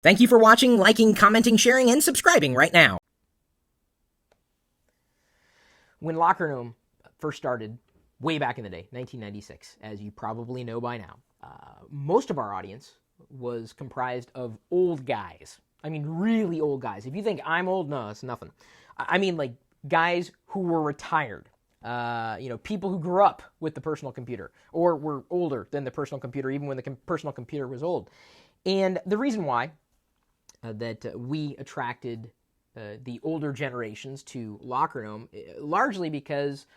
Thank you for watching, liking, commenting, sharing, and subscribing right now. When Locker Room first started, way back in the day, 1996, as you probably know by now, most of our audience was comprised of old guys. I mean, really old guys. If you think I'm old, no, it's nothing. I mean, like, guys who were retired. People who grew up with the personal computer or were older than the personal computer, even when the personal computer was old. And the reason why that we attracted the older generations to Locker Room, largely because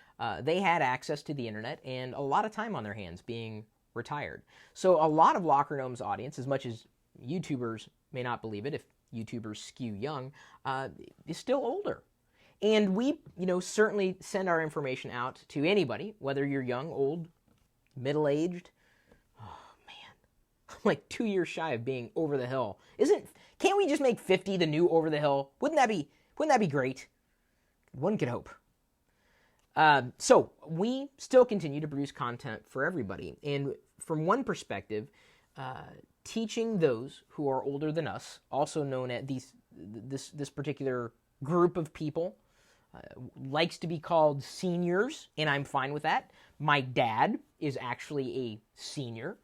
they had access to the internet and a lot of time on their hands being retired. So a lot of Locker Room's audience, as much as YouTubers may not believe it, if YouTubers skew young, is still older. And we, certainly send our information out to anybody, whether you're young, old, middle-aged. Oh, man. I'm like 2 years shy of being over the hill. Can't we just make 50 the new over the hill? Wouldn't that be great? One could hope. So we still continue to produce content for everybody. And from one perspective, teaching those who are older than us, also known as this particular group of people, likes to be called seniors, and I'm fine with that. My dad is actually a senior,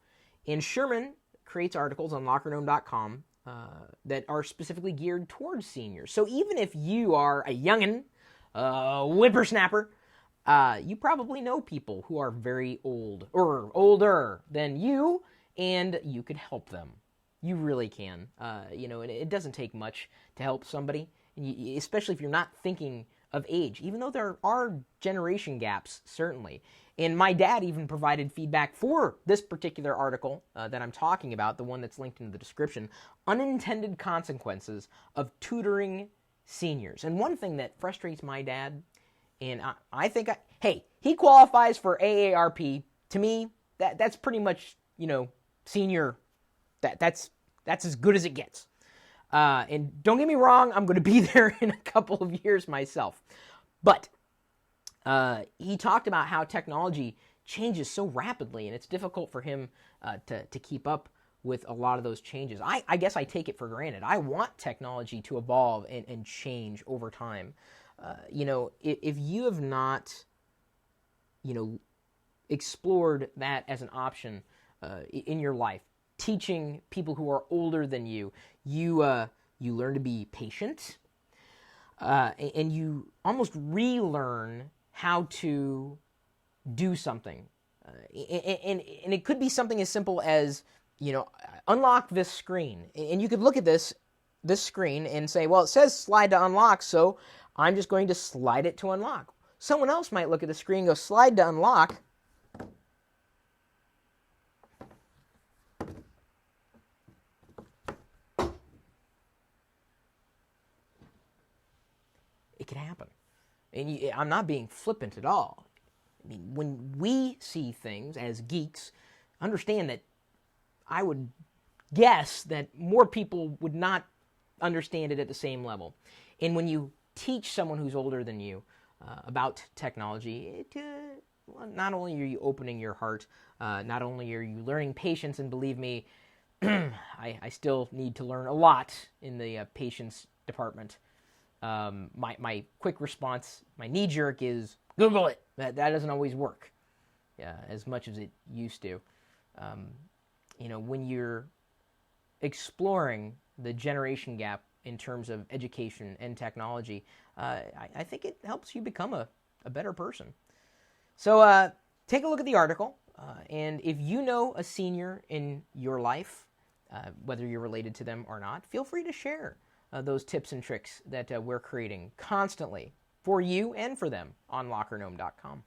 and Sherman creates articles on lockergnome.com that are specifically geared towards seniors. So even if you are a youngin', whippersnapper, you probably know people who are very old or older than you, and you could help them. You really can. And it doesn't take much to help somebody, and especially if you're not thinking of age, even though there are generation gaps, certainly. And my dad even provided feedback for this particular article that I'm talking about, the one that's linked in the description, Unintended Consequences of Tutoring Seniors. And one thing that frustrates my dad, and I think, he qualifies for AARP. To me, that's pretty much, senior, that's as good as it gets. And don't get me wrong, I'm going to be there in a couple of years myself. But he talked about how technology changes so rapidly, and it's difficult for him to keep up with a lot of those changes. I guess I take it for granted. I want technology to evolve and change over time. If you have not, explored that as an option in your life, teaching people who are older than you, you learn to be patient, and you almost relearn how to do something. And it could be something as simple as, unlock this screen. And you could look at this screen and say, well, it says slide to unlock, so I'm just going to slide it to unlock. Someone else might look at the screen and go, slide to unlock. It can happen. And I'm not being flippant at all. I mean, when we see things as geeks, understand that I would guess that more people would not understand it at the same level. And when you teach someone who's older than you about technology, not only are you opening your heart, not only are you learning patience, and believe me, I still need to learn a lot in the patience department. My quick response, my knee-jerk is, Google it. That doesn't always work as much as it used to. When you're exploring the generation gap in terms of education and technology, I think it helps you become a better person. So take a look at the article, and if you know a senior in your life, whether you're related to them or not, feel free to share those tips and tricks that we're creating constantly for you and for them on lockergnome.com.